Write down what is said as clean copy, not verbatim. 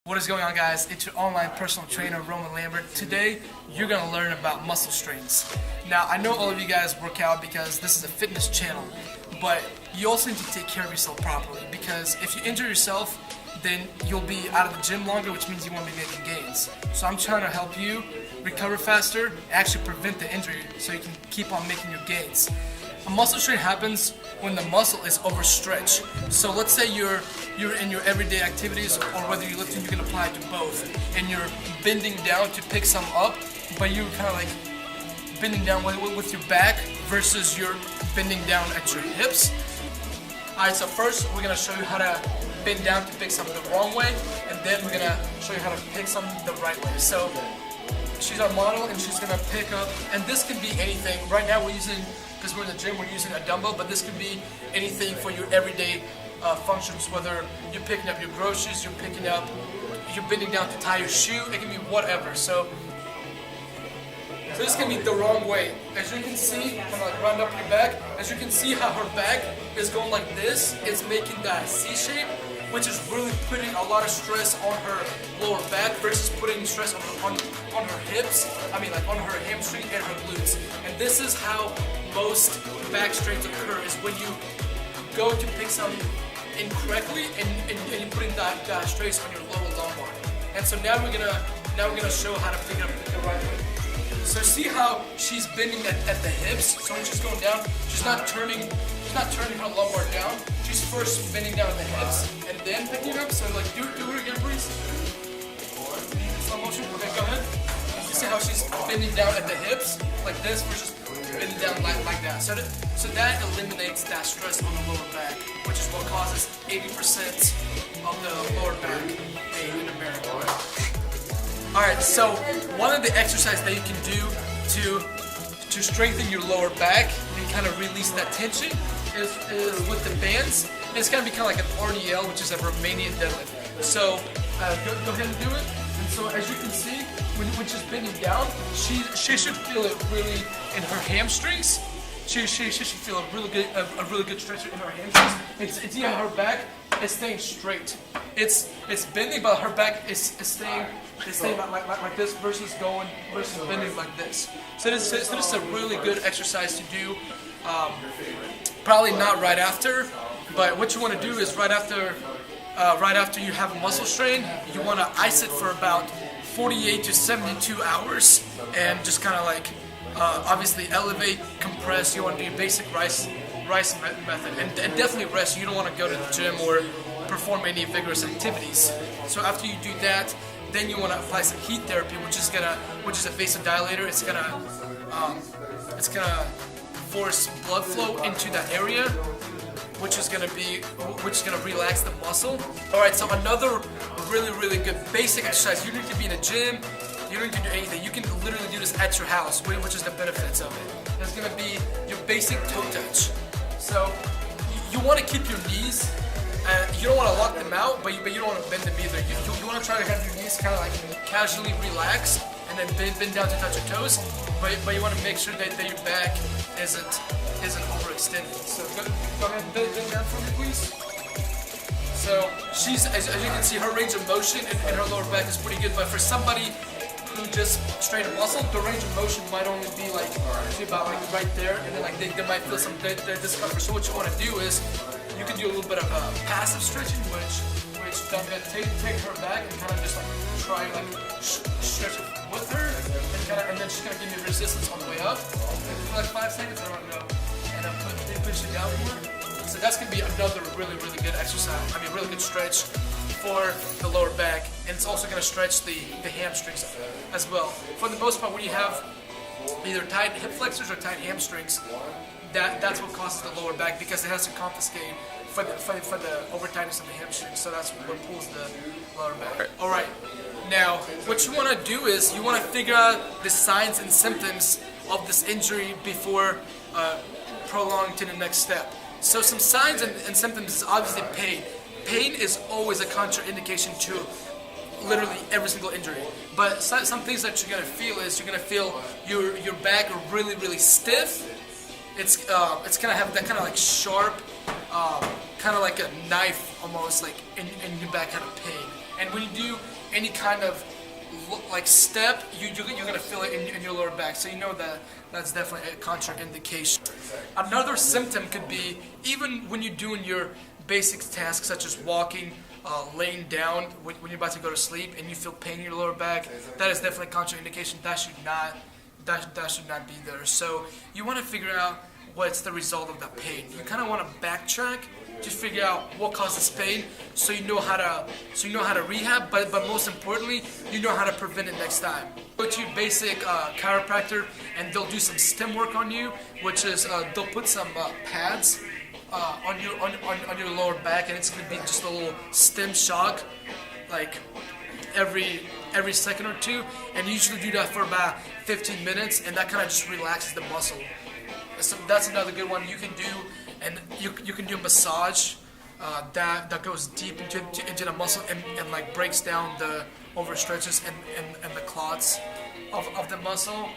What is going on, guys? It's your online personal trainer, Roman Lambert. Today, you're going to learn about muscle strains. Now, I know all of you guys work out because this is a fitness channel, but you also need to take care of yourself properly, because if you injure yourself, then you'll be out of the gym longer, which means you won't be making gains. So I'm trying to help you recover faster and actually prevent the injury so you can keep on making your gains. A muscle strain happens when the muscle is overstretched. So let's say you're in your everyday activities, or whether you're lifting, you can apply it to both, and you're bending down to pick some up, but you're kind of like bending down with your back versus you're bending down at your hips. Alright, so first we're going to show you how to bend down to pick something the wrong way, and then we're going to show you how to pick something the right way. So she's our model, and she's going to pick up, and this can be anything. Right now we're using, because we're in the gym, we're using a dumbbell, but this can be anything for your everyday functions, whether you're picking up your groceries, you're bending down to tie your shoe, it can be whatever. So this can be the wrong way. As you can see, I'm like round up your back. As you can see how her back is going like this, it's making that C shape, which is really putting a lot of stress on her lower back versus putting stress on her hips. I mean, like on her hamstring and her glutes. And this is how most back strains occur, is when you go to pick something incorrectly and you're putting that stress on your lower lumbar. And so now we're gonna show how to pick it up the right way. So see how she's bending at the hips. So when she's going down, she's not turning her lumbar down. She's first bending down at the hips and then picking it up. So like do it again, please. Slow motion. Okay, go ahead. You see how she's bending down at the hips like this versus bending down like that. So that eliminates that stress on the lower back, which is what causes 80% of the lower back pain in America. Alright, so one of the exercises that you can do to strengthen your lower back and kind of release that tension is with the bands. It's going to be kind of like an RDL, which is a Romanian deadlift. So go ahead and do it. And so as you can see, when she's bending down, she should feel it really in her hamstrings. She should feel a really good stretch in her hamstrings. It's yeah, her back is staying straight. It's bending, but her back is staying like this versus bending like this. So this is a really good exercise to do. Probably not right after, but what you want to do is right after you have a muscle strain, you want to ice it for about 48 to 72 hours, and just kind of like obviously elevate, compress. You want to do basic rice method, and definitely rest. You don't want to go to the gym or perform any vigorous activities. So after you do that, then you want to apply some heat therapy, which is a vasodilator. It's gonna force blood flow into that area, which is gonna relax the muscle. All right, so another really good basic exercise. You don't need to be in a gym. You don't need to do anything. You can literally do this at your house, which is the benefits of it. It's gonna be your basic toe touch. So you want to keep your knees. You don't want to lock them out, but you don't want to bend them either. You want to try to have your knees kind of like casually relaxed, and then bend down to touch your toes. But you want to make sure that your back isn't overextended. So go ahead and bend down for me, please. So she's, as you can see, her range of motion in her lower back is pretty good. But for somebody who just straight a muscle, the range of motion might only be like about like right there, and then like they might feel some discomfort. So what you want to do is you can do a little bit of passive stretching, which take her back and kind of just like try like stretch it with her, and then she's gonna give me resistance on the way up for like 5 seconds. I don't know, and then push it down more. So that's gonna be another really good exercise. I mean, really good stretch for the lower back, and it's also gonna stretch the hamstrings as well. For the most part, when you have either tight hip flexors or tight hamstrings, that's what causes the lower back, because it has to compensate for the over tightness of the hamstring. So that's what pulls the lower back. All right. Now, what you want to do is you want to figure out the signs and symptoms of this injury before prolonging to the next step. So some signs and symptoms is obviously pain. Pain is always a contraindication to literally every single injury. But some things that you're gonna feel is you're gonna feel your back really stiff. It's gonna have that kind of like sharp, kind of like a knife almost, like in your back kind of pain. And when you do any kind of like step, you're gonna feel it in your lower back. So you know that that's definitely a contraindication. Another symptom could be even when you're doing your basic tasks such as walking, laying down when you're about to go to sleep, and you feel pain in your lower back. That is definitely a contraindication. That should not be there. So you want to figure out what's the result of that pain. You kind of want to backtrack to figure out what causes pain, so you know how to rehab. But most importantly, you know how to prevent it next time. Go to your basic chiropractor, and they'll do some stim work on you, which is they'll put some pads on your lower back, and it's gonna be just a little stim shock, like every second or two, and you usually do that for about 15 minutes, and that kind of just relaxes the muscle. So that's another good one you can do, and you can do a massage that goes deep into the muscle and like breaks down the overstretches and the clots of the muscle.